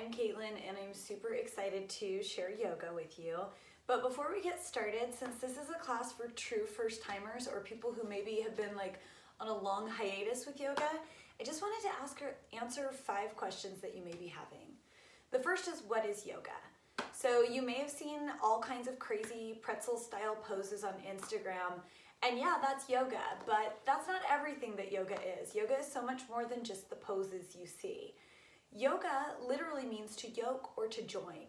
I'm Caitlin and I'm super excited to share yoga with you. But before we get started, since this is a class for true first timers or people who maybe have been like on a long hiatus with yoga, I just wanted to answer 5 questions that you may be having. The first is, what is yoga? So you may have seen all kinds of crazy pretzel style poses on Instagram, and yeah, that's yoga, but that's not everything that yoga is. Yoga is so much more than just the poses you see. Yoga literally means to yoke or to join.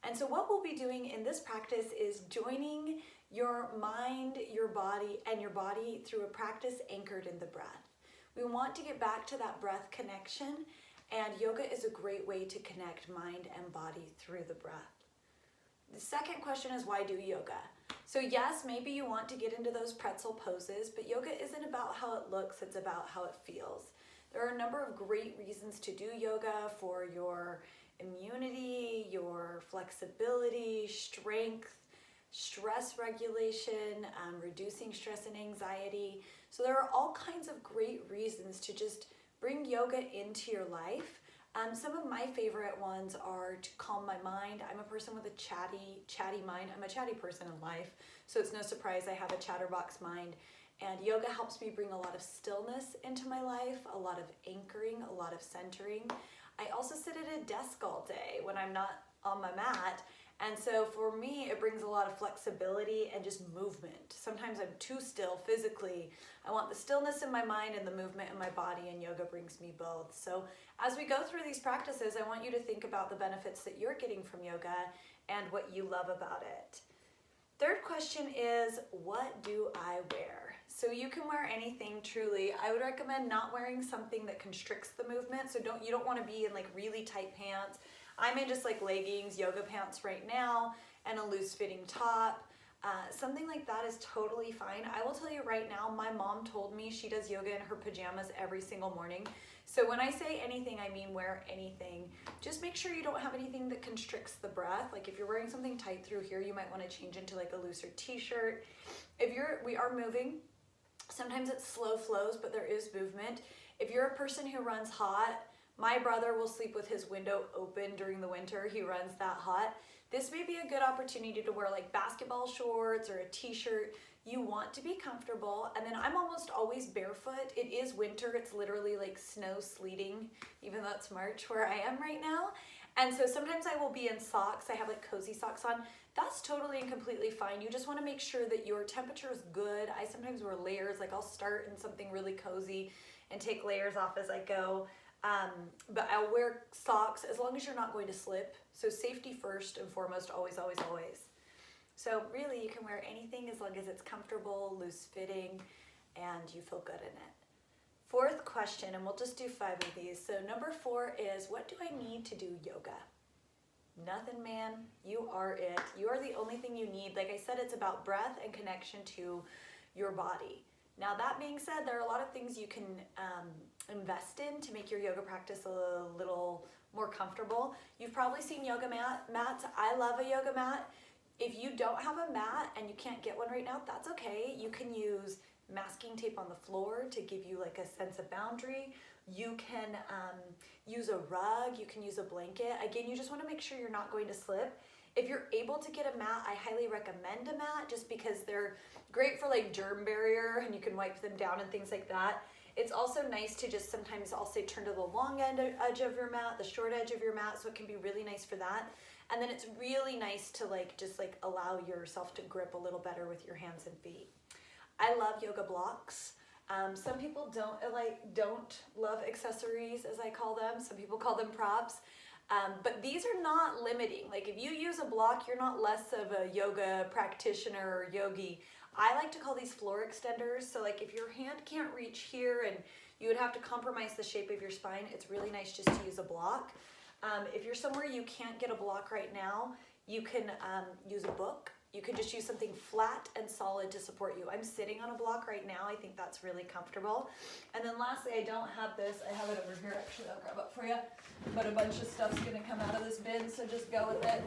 And so what we'll be doing in this practice is joining your mind, your body, and your body through a practice anchored in the breath. We want to get back to that breath connection, and yoga is a great way to connect mind and body through the breath. The second question is, why do yoga? So yes, maybe you want to get into those pretzel poses, but yoga isn't about how it looks, it's about how it feels. There are a number of great reasons to do yoga: for your immunity, your flexibility, strength, stress regulation, reducing stress and anxiety. So there are all kinds of great reasons to just bring yoga into your life. Some of my favorite ones are to calm my mind. I'm a person with a chatty mind. I'm a chatty person in life, so it's no surprise I have a chatterbox mind. And yoga helps me bring a lot of stillness into my life, a lot of anchoring, a lot of centering. I also sit at a desk all day when I'm not on my mat. And so for me, it brings a lot of flexibility and just movement. Sometimes I'm too still physically. I want the stillness in my mind and the movement in my body, and yoga brings me both. So as we go through these practices, I want you to think about the benefits that you're getting from yoga and what you love about it. Third question is, what do I wear? So you can wear anything, truly. I would recommend not wearing something that constricts the movement. So you don't want to be in like really tight pants. I'm in just like leggings, yoga pants right now, and a loose fitting top. Something like that is totally fine. I will tell you right now, my mom told me she does yoga in her pajamas every single morning. So when I say anything, I mean wear anything. Just make sure you don't have anything that constricts the breath. Like if you're wearing something tight through here, you might want to change into like a looser t-shirt. We are moving. Sometimes it's slow flows, but there is movement. If you're a person who runs hot, my brother will sleep with his window open during the winter. He runs that hot. This may be a good opportunity to wear like basketball shorts or a t-shirt. You want to be comfortable. And then I'm almost always barefoot. It is winter. It's literally like snow sleeting, even though it's March where I am right now. And so sometimes I will be in socks. I have like cozy socks on. That's totally and completely fine. You just want to make sure that your temperature is good. I sometimes wear layers. Like I'll start in something really cozy and take layers off as I go. But I'll wear socks as long as you're not going to slip. So safety first and foremost, always, always, always. So really you can wear anything as long as it's comfortable, loose fitting, and you feel good in it. Fourth question, and we'll just do 5 of these. So number 4 is, what do I need to do yoga? Nothing, man. You are it. You are the only thing you need. Like I said, it's about breath and connection to your body. Now that being said, there are a lot of things you can invest in to make your yoga practice a little more comfortable. You've probably seen yoga mats. I love a yoga mat. If you don't have a mat and you can't get one right now, that's okay. You can use masking tape on the floor to give you like a sense of boundary. You can use a rug, you can use a blanket. Again, you just want to make sure you're not going to slip. If you're able to get a mat, I highly recommend a mat just because they're great for like germ barrier and you can wipe them down and things like that. It's also nice to just sometimes I'll say turn to the long edge of your mat, the short edge of your mat, so it can be really nice for that. And then it's really nice to just allow yourself to grip a little better with your hands and feet. I love yoga blocks. Some people don't love accessories, as I call them. Some people call them props. But these are not limiting. Like if you use a block, you're not less of a yoga practitioner or yogi. I like to call these floor extenders. So like if your hand can't reach here and you would have to compromise the shape of your spine, it's really nice just to use a block. If you're somewhere you can't get a block right now, you can use a book. You can just use something flat and solid to support you. I'm sitting on a block right now. I think that's really comfortable. And then lastly, I don't have this. I have it over here. Actually, I'll grab it for you. But a bunch of stuff's gonna come out of this bin, so just go with it.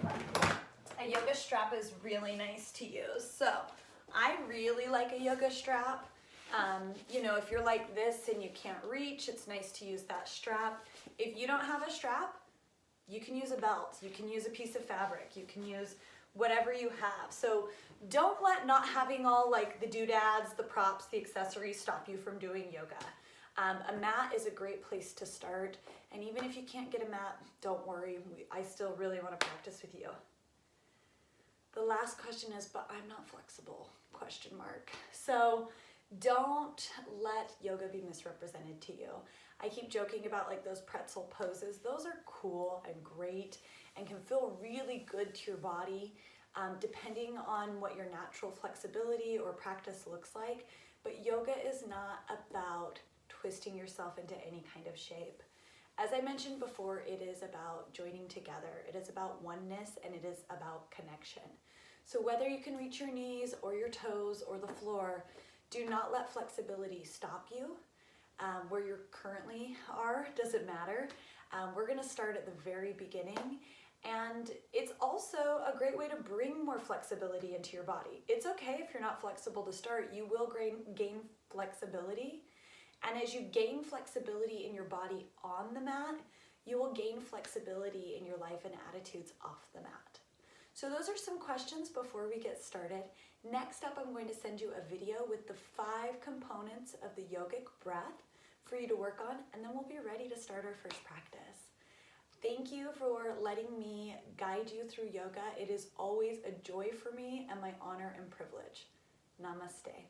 A yoga strap is really nice to use. So I really like a yoga strap. If you're like this and you can't reach, it's nice to use that strap. If you don't have a strap, You can use a belt, you can use a piece of fabric, you can use whatever you have. So don't let not having all like the doodads, the props, the accessories stop you from doing yoga. A mat is a great place to start. And even if you can't get a mat, don't worry. I still really want to practice with you. The last question is, but I'm not flexible, question mark. So don't let yoga be misrepresented to you. I keep joking about like those pretzel poses. Those are cool and great and can feel really good to your body, depending on what your natural flexibility or practice looks like. But yoga is not about twisting yourself into any kind of shape. As I mentioned before, it is about joining together. It is about oneness, and it is about connection. So whether you can reach your knees or your toes or the floor, do not let flexibility stop you. Where you currently are doesn't matter. We're gonna start at the very beginning, and it's also a great way to bring more flexibility into your body. It's okay if you're not flexible to start. You will gain flexibility, and as you gain flexibility in your body on the mat, you will gain flexibility in your life and attitudes off the mat. So those are some questions before we get started. Next up, I'm going to send you a video with the 5 components of the yogic breath for you to work on, and then we'll be ready to start our first practice. Thank you for letting me guide you through yoga. It is always a joy for me and my honor and privilege. Namaste.